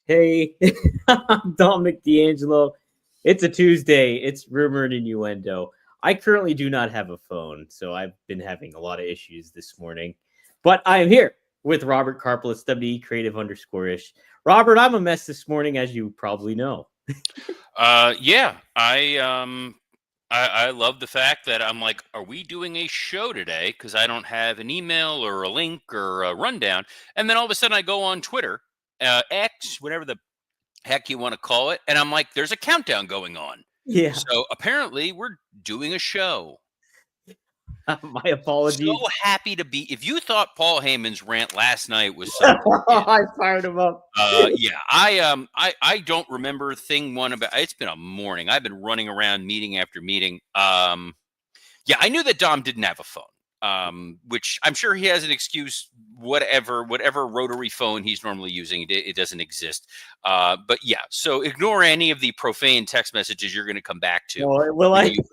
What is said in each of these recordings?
Hey, I'm Dominic D'Angelo. It's a Tuesday. It's Rumor and Innuendo. I currently do not have a phone, so I've been having a lot of issues this morning. But I am here with Robert Karpelis, WE Creative _ish. Robert, I'm a mess this morning, as you probably know. Yeah, I love the fact that I'm like, are we doing a show today? Because I don't have an email or a link or a rundown, and then all of a sudden I go on Twitter, X, whatever the heck you want to call it, and I'm like, there's a countdown going on. Yeah, So apparently we're doing a show. my So apologies. happy to be. If you thought Paul Heyman's rant last night was something, I fired him up. yeah, I don't remember thing one about. It's been a morning. I've been running around meeting after meeting. Yeah, I knew that Dom didn't have a phone. Which I'm sure he has an excuse. Whatever rotary phone he's normally using, it doesn't exist. But yeah, so ignore any of the profane text messages you're going to come back to. Will When I? you,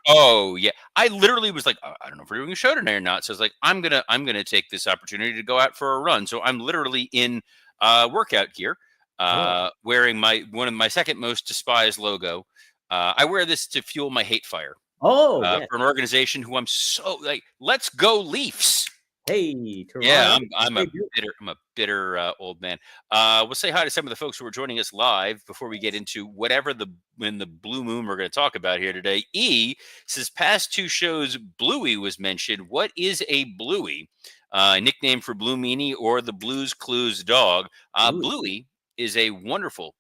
oh yeah, I literally was like, I don't know if we're doing a show today or not. So I was like, I'm gonna take this opportunity to go out for a run. So I'm literally in workout gear, Oh, wearing one of my second most despised logo. I wear this to fuel my hate fire oh, yeah. for an organization who I'm so like. Let's go Leafs. Hey, Yeah, Toronto. I'm Hey, a dude. bitter old man. We'll say hi to some of the folks who are joining us live before we get into whatever the blue moon we're going to talk about here today. E says past two shows Bluey was mentioned. What is a Bluey? Nickname for Blue Meanie or the Blues Clues dog. Ooh, Bluey is a wonderful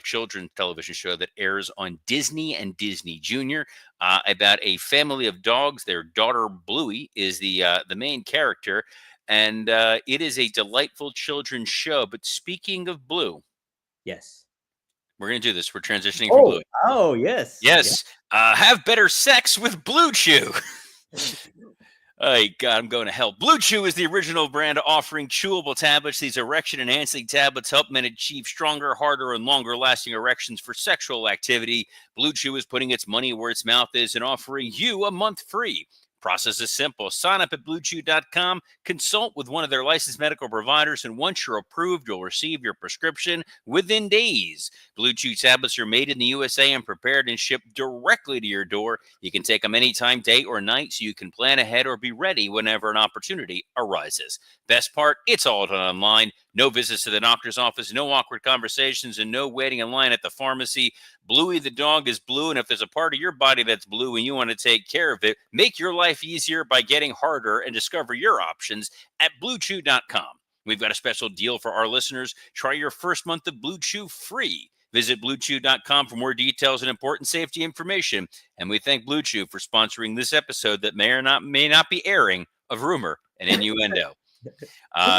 children's television show that airs on Disney and Disney Junior about a family of dogs. Their daughter Bluey is the main character, and it is a delightful children's show. But speaking of Blue, yes. we're gonna do this. We're transitioning from Oh, Bluey. oh, yes. Yeah. Yes, have better sex with Blue Chew. Oh, God, I'm going to hell. Blue Chew is the original brand offering chewable tablets. These erection enhancing tablets help men achieve stronger, harder, and longer lasting erections for sexual activity. Blue Chew is putting its money where its mouth is and offering you a month free. Process is simple. Sign up at bluechew.com, consult with one of their licensed medical providers, and once you're approved, you'll receive your prescription within days. Blue Chew tablets are made in the USA and prepared and shipped directly to your door. You can take them anytime, day or night, so you can plan ahead or be ready whenever an opportunity arises. Best part, it's all done online. No visits to the doctor's office, no awkward conversations, and no waiting in line at the pharmacy. Bluey the dog is blue, and if there's a part of your body that's blue and you want to take care of it, make your life easier by getting harder and discover your options at bluechew.com. We've got a special deal for our listeners. Try your first month of Blue Chew free. Visit bluechew.com for more details and important safety information. And we thank Blue Chew for sponsoring this episode that may not be airing of Rumor and Innuendo.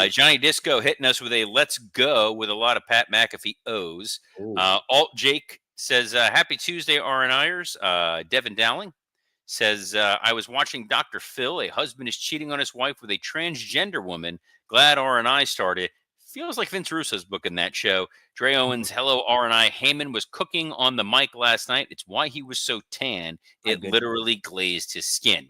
Johnny Disco hitting us with a let's go with a lot of Pat McAfee O's. Ooh. Alt Jake says, happy Tuesday, R&Iers. Devin Dowling says, I was watching Dr. Phil. A husband is cheating on his wife with a transgender woman. Glad R&I started. Feels like Vince Russo's booking that show. Dre Owens, hello, R&I. Heyman was cooking on the mic last night. It's why he was so tan. It literally glazed his skin.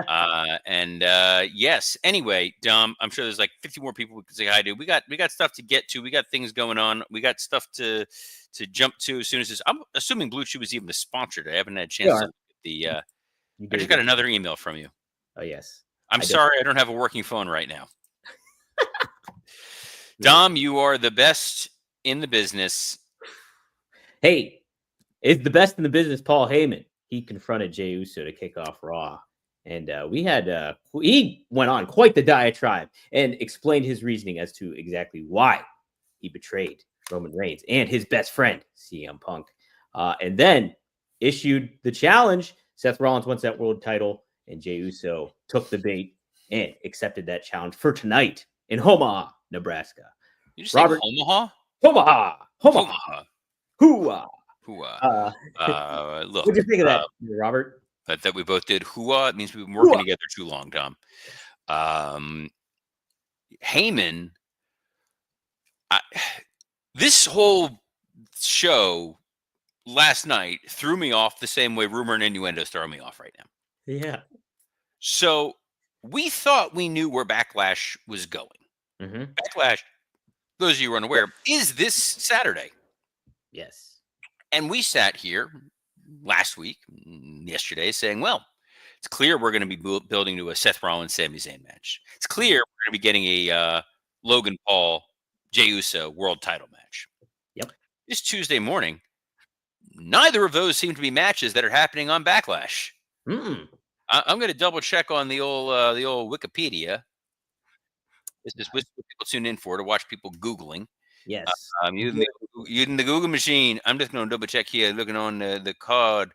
Yes. Anyway, Dom, I'm sure there's like 50 more people we can say hi to. We got stuff to get to. We got things going on. We got stuff to jump to as soon as this. I'm assuming Blue Chew was even the sponsor. I haven't had a chance to look at the. I just got another email from you. Oh, yes. I'm sorry, I don't have a working phone right now. Dom, you are the best in the business. Hey, it's the best in the business. Paul Heyman. He confronted Jey Uso to kick off Raw. And he went on quite the diatribe and explained his reasoning as to exactly why he betrayed Roman Reigns and his best friend, CM Punk. And then issued the challenge. Seth Rollins wants that world title, and Jey Uso took the bait and accepted that challenge for tonight in Omaha, Nebraska. You just say Omaha? Omaha. Hooah. Look. What'd you think of that, Robert? That we both did. Hooah. It means we've been working together too long, Dom. Heyman, this whole show last night threw me off the same way Rumor and Innuendo is throwing me off right now. Yeah. So we thought we knew where Backlash was going. Mm-hmm. Backlash those of you who are unaware, is this Saturday. Yes. And we sat here last week, yesterday, saying, well, it's clear we're going to be building to a Seth Rollins, Sami Zayn match. It's clear we're going to be getting a Logan Paul, Jey Uso world title match. Yep. This Tuesday morning, neither of those seem to be matches that are happening on Backlash. I'm going to double check on the old Wikipedia. This is what people tune in for, to watch people Googling. Yes. Using the Google machine. I'm just going to double check here, looking on the card.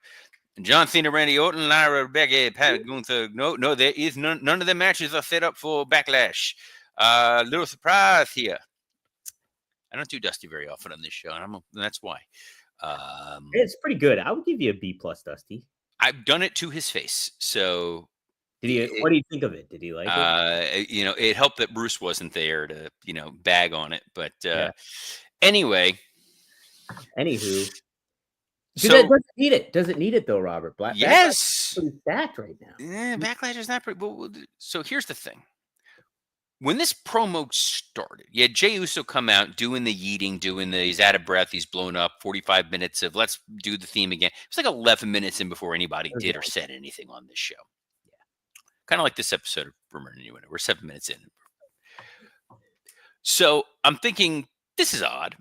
John Cena, Randy Orton, Lyra, Rebecca, Pat Gunther. No, there is none of the matches are set up for Backlash. Little surprise here. I don't do Dusty very often on this show, and that's why. It's pretty good. I would give you a B+, Dusty. I've done it to his face. So, what do you think of it? Did he like it? It helped that Bruce wasn't there to, bag on it. But anyway. Anywho. So it doesn't need it. Doesn't need it though, Robert. Yes. Backlash is pretty stacked right now. Yeah, Backlash is not pretty. So here's the thing. When this promo started, you had Jey Uso come out doing the yeeting, he's out of breath, he's blown up, 45 minutes of let's do the theme again. It was like 11 minutes in before anybody did or said anything on this show. Yeah. Kind of like this episode of Rumor and Innuendo. We're 7 minutes in. So I'm thinking, this is odd.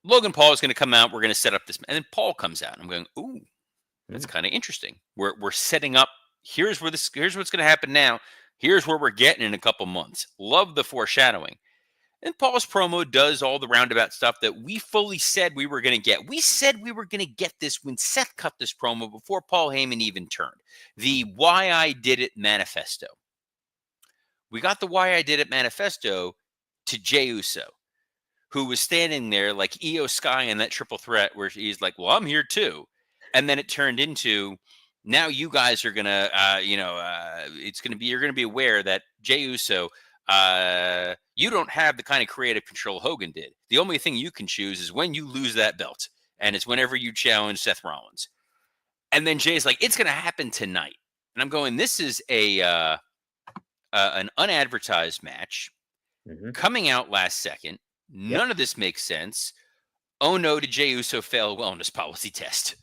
Logan Paul is going to come out. We're going to set up this. And then Paul comes out. And I'm going, ooh, that's kind of interesting. We're setting up. Here's what's going to happen now. Here's where we're getting in a couple months. Love the foreshadowing. And Paul's promo does all the roundabout stuff that we fully said we were going to get. We said we were going to get this when Seth cut this promo before Paul Heyman even turned. The Why I Did It manifesto. We got the Why I Did It manifesto to Jey Uso, who was standing there like Io Sky in that triple threat where he's like, well, I'm here too. And then it turned into, now you guys are going to, you're going to be aware that Jey Uso, you don't have the kind of creative control Hogan did. The only thing you can choose is when you lose that belt. And it's whenever you challenge Seth Rollins. And then Jay's like, it's going to happen tonight. And I'm going, this is an unadvertised match coming out last second. None of this makes sense. Oh no, did Jey Uso fail a wellness policy test?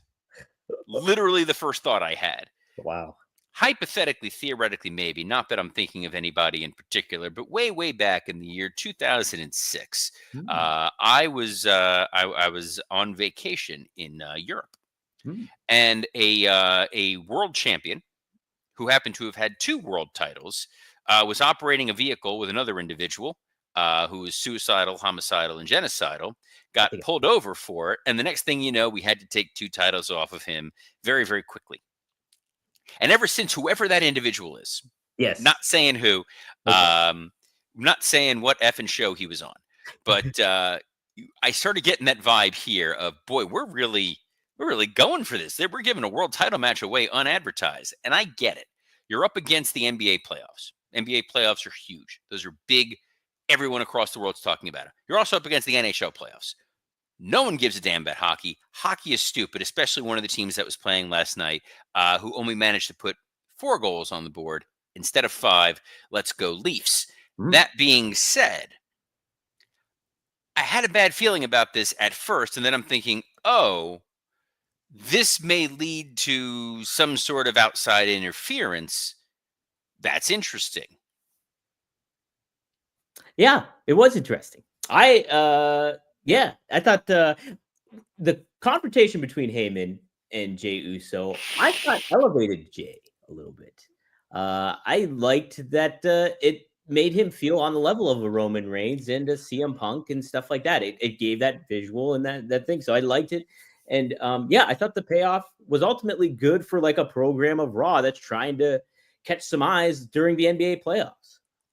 Literally the first thought I had. Wow. Hypothetically, theoretically, maybe. Not that I'm thinking of anybody in particular, but way back in the year 2006, I was on vacation in Europe, and a world champion who happened to have had 2 world titles was operating a vehicle with another individual who was suicidal, homicidal, and genocidal, got pulled over for it. And the next thing you know, we had to take 2 titles off of him very, very quickly. And ever since, whoever that individual is, not saying who, not saying what effing show he was on, but I started getting that vibe here of, boy, we're really going for this. We're giving a world title match away unadvertised. And I get it. You're up against the NBA playoffs. NBA playoffs are huge. Those are big. Everyone across the world's talking about it. You're also up against the NHL playoffs. No one gives a damn about hockey. Hockey is stupid, especially one of the teams that was playing last night, who only managed to put 4 goals on the board instead of 5. Let's go Leafs. That being said, I had a bad feeling about this at first, and then I'm thinking, oh, this may lead to some sort of outside interference. That's interesting. Yeah, it was interesting. I thought the confrontation between Heyman and Jey Uso, I thought elevated Jey a little bit. I liked that it made him feel on the level of a Roman Reigns and a CM Punk and stuff like that. It gave that visual and that thing. So I liked it. And I thought the payoff was ultimately good for like a program of Raw that's trying to catch some eyes during the NBA playoffs.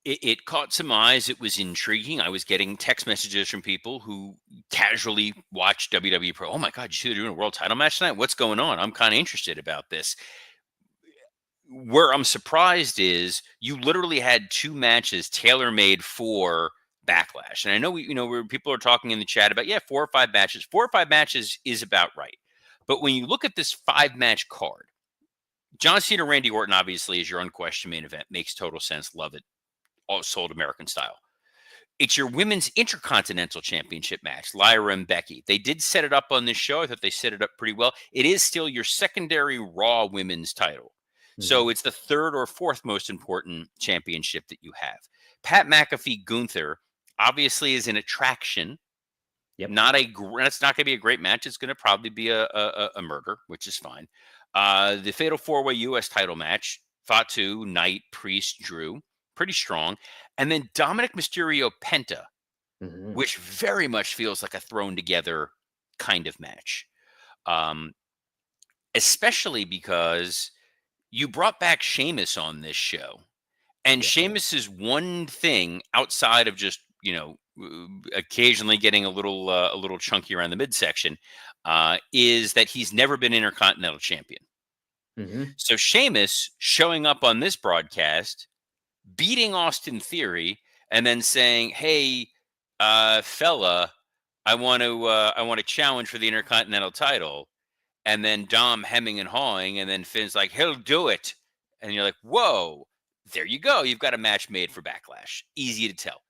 It caught some eyes. It was intriguing. I was getting text messages from people who casually watch WWE Pro. Oh my God, you see they're doing a world title match tonight? What's going on? I'm kind of interested about this. Where I'm surprised is you literally had 2 matches tailor-made for Backlash. And I know where people are talking in the chat about 4 or 5 matches. 4 or 5 matches is about right. But when you look at this 5-match card, John Cena, Randy Orton obviously is your unquestioned main event. Makes total sense. Love it. All sold American style. It's your women's intercontinental championship match, Lyra and Becky. They did set it up on this show. I thought they set it up pretty well. It is still your secondary Raw women's title. So it's the third or fourth most important championship that you have. Pat McAfee Gunther obviously is an attraction. Yep. It's not going to be a great match. It's going to probably be a murder, which is fine. The Fatal 4-Way U.S. title match, Fatu, Knight, Priest, Drew, pretty strong. And then Dominic Mysterio Penta, which very much feels like a thrown together kind of match. Especially because you brought back Sheamus on this show. And Sheamus's one thing outside of just, occasionally getting a little chunky around the midsection, is that he's never been Intercontinental Champion. So Sheamus showing up on this broadcast, beating Austin Theory, and then saying, "Hey, fella, I want to challenge for the Intercontinental title," and then Dom hemming and hawing, and then Finn's like, "He'll do it," and you're like, "Whoa, there you go! You've got a match made for Backlash." Easy to tell.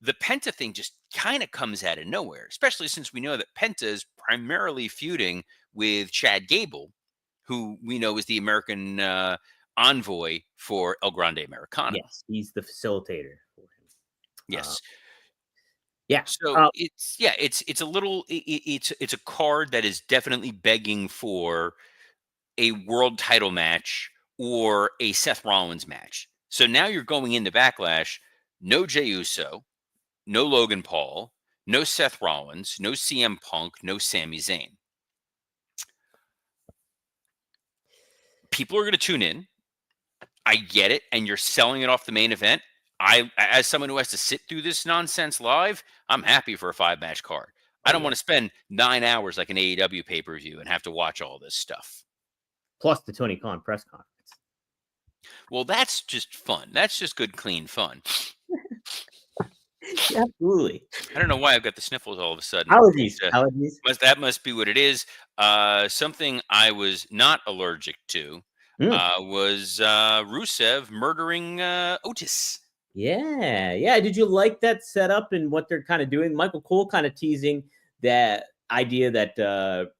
The Penta thing just kind of comes out of nowhere, especially since we know that Penta is primarily feuding with Chad Gable, who we know is the American envoy for El Grande Americano. Yes, he's the facilitator for him. Yes. Yeah. So it's a card that is definitely begging for a world title match or a Seth Rollins match. So now you're going into Backlash, no Jey Uso, no Logan Paul, no Seth Rollins, no CM Punk, no Sami Zayn. People are going to tune in. I get it. And you're selling it off the main event. As someone who has to sit through this nonsense live, I'm happy for a 5-match card. I don't want to spend 9 hours like an AEW pay-per-view and have to watch all this stuff. Plus the Tony Khan press conference. Well, that's just fun. That's just good, clean fun. Absolutely. I don't know why I've got the sniffles all of a sudden. Allergies. That must be what it is. Something I was not allergic to was Rusev murdering Otis. Yeah. Did you like that setup and what they're kind of doing? Michael Cole kind of teasing that idea that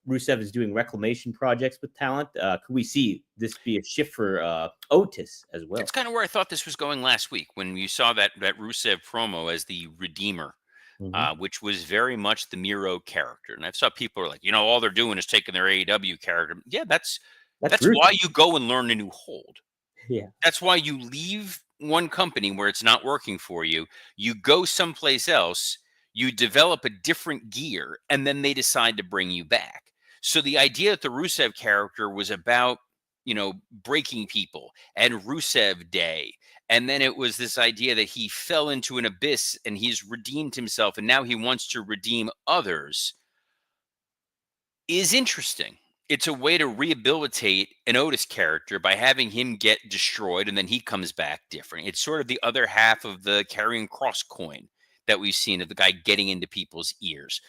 Rusev is doing reclamation projects with talent. Could we see this be a shift for Otis as well? It's kind of where I thought this was going last week when you saw that Rusev promo as the Redeemer, which was very much the Miro character. And I saw people are like, all they're doing is taking their AEW character. Yeah, that's why you go and learn a new hold. Yeah, that's why you leave one company where it's not working for you. You go someplace else. You develop a different gear, and then they decide to bring you back. So the idea that the Rusev character was about, breaking people and Rusev Day. And then it was this idea that he fell into an abyss and he's redeemed himself and now he wants to redeem others is interesting. It's a way to rehabilitate an Otis character by having him get destroyed and then he comes back different. It's sort of the other half of the carrying cross coin that we've seen of the guy getting into people's ears.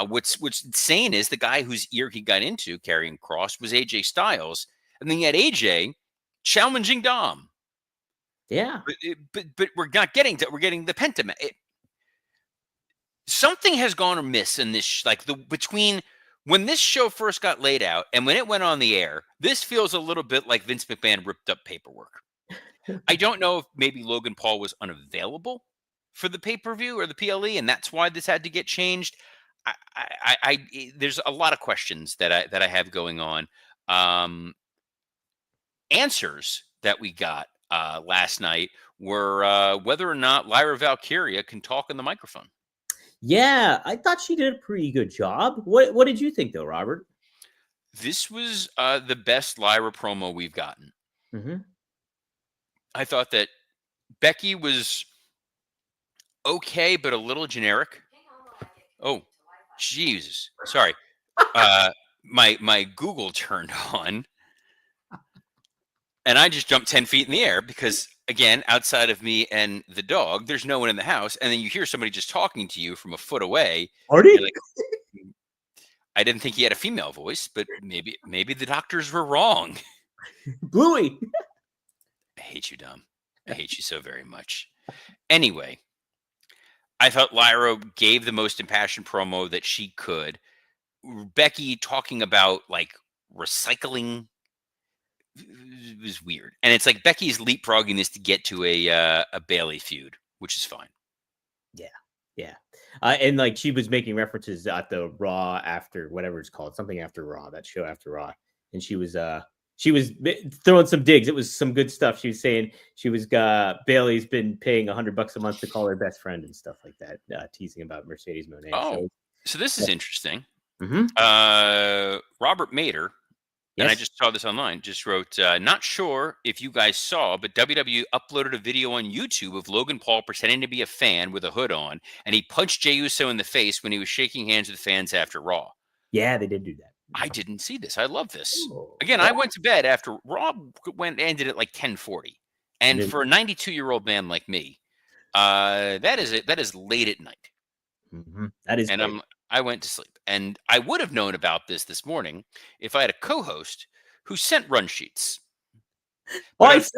What's insane is the guy whose ear he got into carrying cross was AJ Styles. And then you had AJ challenging Dom. Yeah. But we're not getting to, we're getting the Penta. Something has gone amiss in this, between when this show first got laid out and when it went on the air, this feels a little bit like Vince McMahon ripped up paperwork. I don't know if maybe Logan Paul was unavailable for the pay-per-view or the PLE, and that's why this had to get changed. There's a lot of questions that I have going on. Answers that we got last night were whether or not Lyra Valkyria can talk in the microphone. Yeah, I thought she did a pretty good job. What did you think, though, Robert? This was the best Lyra promo we've gotten. I thought that Becky was okay, but a little generic. Oh, Jesus. Sorry. My Google turned on. And I just jumped 10 feet in the air because, again, outside of me and the dog, there's no one in the house. And then you hear somebody just talking to you from a foot away. Artie? Like, I didn't think he had a female voice, but maybe the doctors were wrong. Bluey. I hate you, Dom. I hate you so very much. Anyway, I thought Lyra gave the most impassioned promo that she could. Becky talking about like recycling was weird, and it's like Becky's leapfrogging this to get to a Bailey feud, which is fine. Yeah, yeah, and like she was making references at the Raw after whatever it's called, something after Raw, that show after Raw, and she was throwing some digs. It was some good stuff. She was saying Bailey's been paying $100 a month to call her best friend and stuff like that, teasing about Mercedes Moné. Oh, so this is interesting. Mm-hmm. Robert Mader, and I Yes. just saw this online, just wrote, not sure if you guys saw, but WWE uploaded a video on YouTube of Logan Paul pretending to be a fan with a hood on, and he punched Jey Uso in the face when he was shaking hands with fans after Raw. Yeah, they did do that. I didn't see this. I love this. Oh, Again, yeah. I went to bed after Raw ended at like 10:40, and for a 92-year-old man like me, that is late at night. Mm-hmm. That is, and I went to sleep. And I would have known about this morning if I had a co-host who sent run sheets. But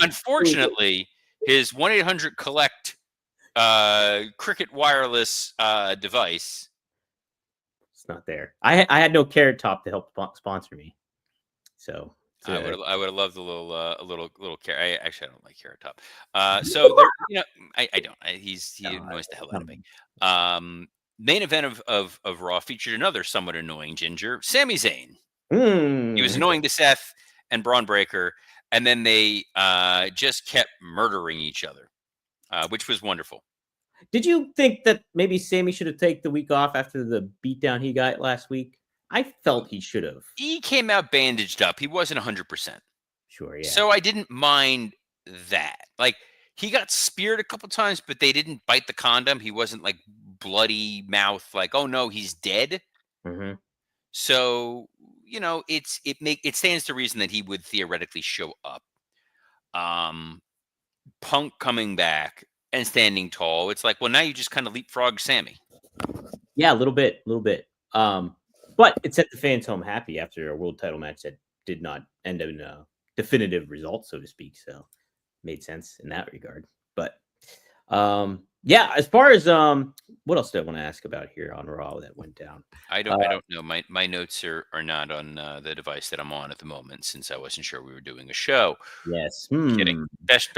unfortunately, his 1-800-COLLECT Cricket wireless device, it's not there. I had no Carrot Top to help sponsor me, so I would have loved a little carrot. Actually, I don't like Carrot Top. So there, I don't. He annoys the hell out of me. Main event of Raw featured another somewhat annoying ginger, Sami Zayn. He was annoying to Seth and Braun Breaker, and then they just kept murdering each other, which was wonderful. Did you think that maybe Sami should have taken the week off after the beatdown he got last week? I felt he should have. He came out bandaged up. He wasn't 100%. Sure, yeah. So I didn't mind that. Like, he got speared a couple times, but they didn't bite the condom. He wasn't like bloody mouth, like, oh no, he's dead. Mm-hmm. So it stands to reason that he would theoretically show up. Punk coming back and standing tall. It's like, well, now you just kind of leapfrog Sami. Yeah, a little bit. But it set the fans home happy after a world title match that did not end in a definitive result, so to speak. So made sense in that regard. But yeah, as far as what else do I want to ask about here on Raw that went down? I don't know. My notes are not on the device that I'm on at the moment, since I wasn't sure we were doing a show. Yes. Kidding. Best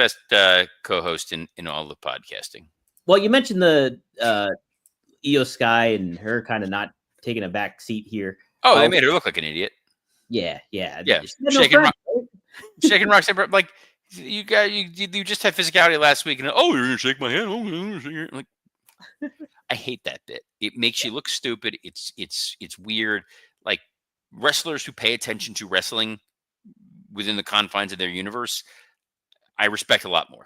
co-host in all of podcasting. Well, you mentioned the Io Sky and her kind of not taking a back seat here. Oh, they made her look like an idiot. Yeah. Shaking rocks. Like, you just had physicality last week, and you're gonna shake my hand. Like, I hate that bit. It makes you look stupid. It's weird. Like, wrestlers who pay attention to wrestling within the confines of their universe, I respect a lot more.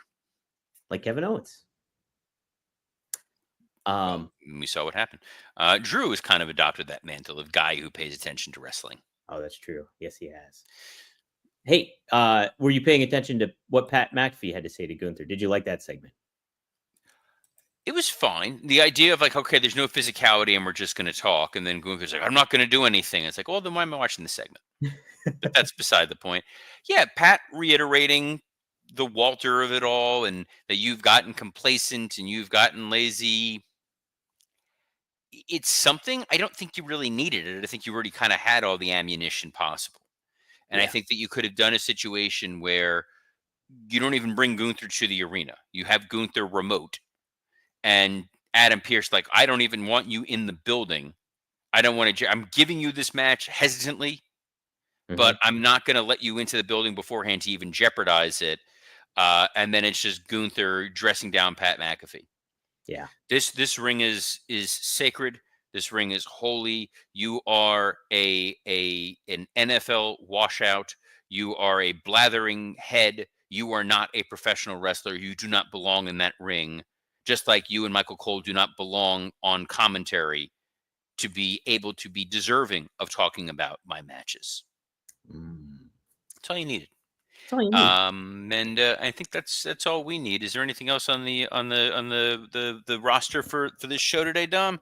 Like Kevin Owens. We saw what happened. Drew has kind of adopted that mantle of guy who pays attention to wrestling. Oh, that's true. Yes, he has. Hey, were you paying attention to what Pat McAfee had to say to Gunther? Did you like that segment? It was fine. The idea of like, okay, there's no physicality and we're just going to talk. And then Gunther's like, I'm not going to do anything. It's like, well, then why am I watching the segment? But that's beside the point. Yeah, Pat reiterating the Walter of it all, and that you've gotten complacent and you've gotten lazy. It's something. I don't think you really needed it. I think you already kind of had all the ammunition possible. And I think that you could have done a situation where you don't even bring Gunther to the arena. You have Gunther remote, and Adam Pearce, like, I don't even want you in the building. I don't want to. I'm giving you this match hesitantly, but I'm not going to let you into the building beforehand to even jeopardize it. And then it's just Gunther dressing down Pat McAfee. Yeah. This ring is sacred. This ring is holy. You are an NFL washout. You are a blathering head. You are not a professional wrestler. You do not belong in that ring. Just like you and Michael Cole do not belong on commentary to be able to be deserving of talking about my matches. That's all you needed. And I think that's all we need. Is there anything else on the roster for this show today, Dom?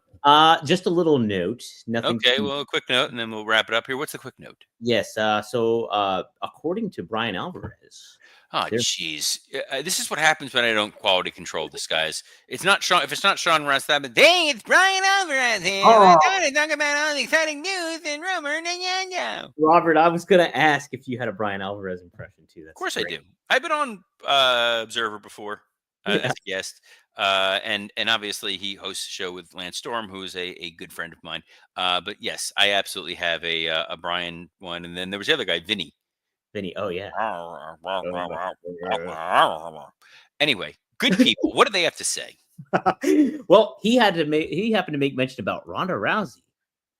Just a little note. Nothing. Okay, well, a quick note, and then we'll wrap it up here. What's the quick note? Yes. According to Brian Alvarez, Oh, there. jeez. This is what happens when I don't quality control this, guys. It's not Sean. If it's not Sean Ross, that but dang, it's Brian Alvarez here. We're Oh, going to talk about all the exciting news and rumor and Innuendo. Robert, I was gonna ask if you had a Brian Alvarez impression too. Of That's course I great. do. I've been on Observer before Yeah. as a guest. And obviously he hosts a show with Lance Storm, who is a good friend of mine. But yes, I absolutely have a Brian one. And then there was the other guy, Vinny. Vinny. Oh yeah. Anyway, good people. What do they have to say? Well, he happened to make mention about Ronda Rousey.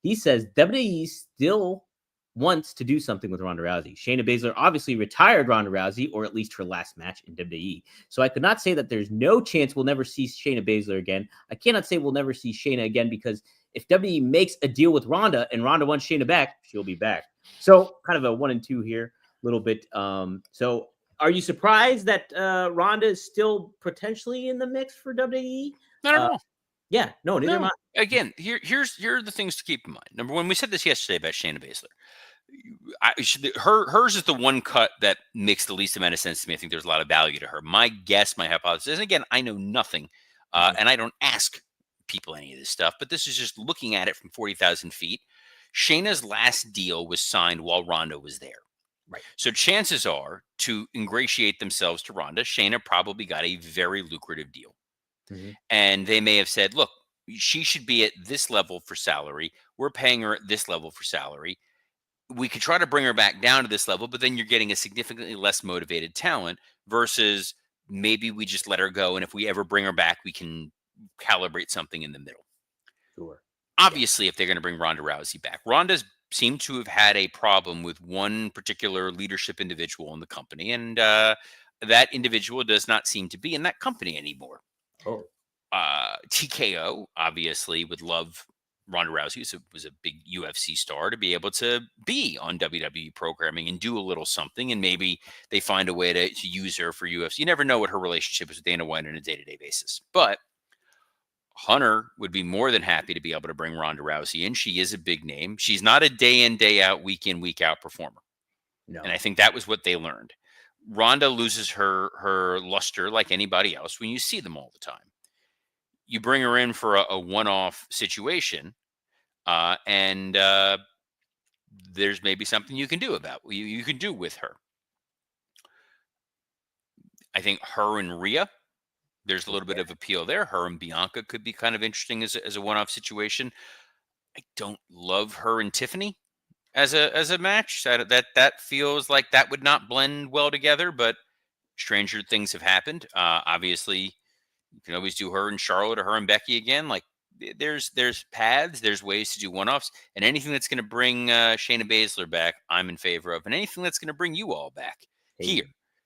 He says WWE still wants to do something with Ronda Rousey. Shayna Baszler obviously retired Ronda Rousey, or at least her last match in WWE. So I could not say that there's no chance we'll never see Shayna Baszler again. I cannot say we'll never see Shayna again because if WWE makes a deal with Ronda and Ronda wants Shayna back, she'll be back. So kind of a 1 and 2 here, a little bit. So are you surprised that Ronda is still potentially in the mix for WWE? Not at all. Yeah, no, neither am I. Again, here are the things to keep in mind. Number one, we said this yesterday about Shayna Baszler. Hers is the one cut that makes the least amount of sense to me. I think there's a lot of value to her. My guess, my hypothesis, and again, I know nothing, and I don't ask people any of this stuff, but this is just looking at it from 40,000 feet. Shayna's last deal was signed while Ronda was there. Right. So chances are, to ingratiate themselves to Ronda, Shayna probably got a very lucrative deal. Mm-hmm. And they may have said, look, she should be at this level for salary. We're paying her at this level for salary. We could try to bring her back down to this level, but then you're getting a significantly less motivated talent versus maybe we just let her go. And if we ever bring her back, we can calibrate something in the middle. Sure. Obviously, if they're going to bring Ronda Rousey back, Ronda's seemed to have had a problem with one particular leadership individual in the company. And that individual does not seem to be in that company anymore. Oh. TKO obviously would love Ronda Rousey, who was a big UFC star, to be able to be on WWE programming and do a little something. And maybe they find a way to use her for UFC. You never know what her relationship is with Dana White on a day-to-day basis. But Hunter would be more than happy to be able to bring Ronda Rousey in. She is a big name. She's not a day in, day out, week in, week out performer. No. And I think that was what they learned. Ronda loses her luster like anybody else when you see them all the time. You bring her in for a one-off situation, and there's maybe something you can do you can do with her. I think her and Rhea, there's a little bit of appeal there. Her and Bianca could be kind of interesting as a one-off situation. I don't love her and Tiffany as a match. That feels like that would not blend well together, but stranger things have happened. Obviously, you can always do her and Charlotte or her and Becky again. Like there's paths, there's ways to do one-offs, and anything that's going to bring Shayna Baszler back, I'm in favor of, and anything that's going to bring you all back here.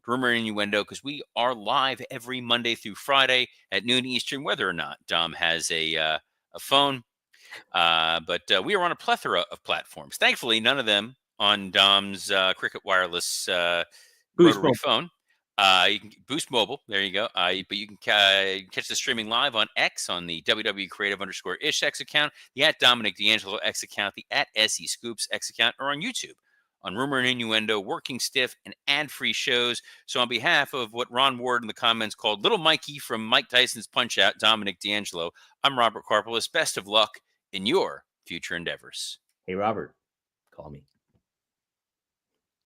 Rumor and Innuendo, because we are live every Monday through Friday at noon Eastern, whether or not Dom has a phone. But we are on a plethora of platforms. Thankfully, none of them on Dom's Cricket Wireless rotary phone. You can Boost Mobile. There you go. But you can catch the streaming live on X on the WWE Creative_ish X account, the at Dominic D'Angelo X account, the at SE Scoops X account, or on YouTube on Rumor and Innuendo, Working Stiff, and ad-free shows. So on behalf of what Ron Ward in the comments called Little Mikey from Mike Tyson's Punch-Out, Dominic D'Angelo, I'm Robert Karpelis. Best of luck in your future endeavors. Hey, Robert, call me.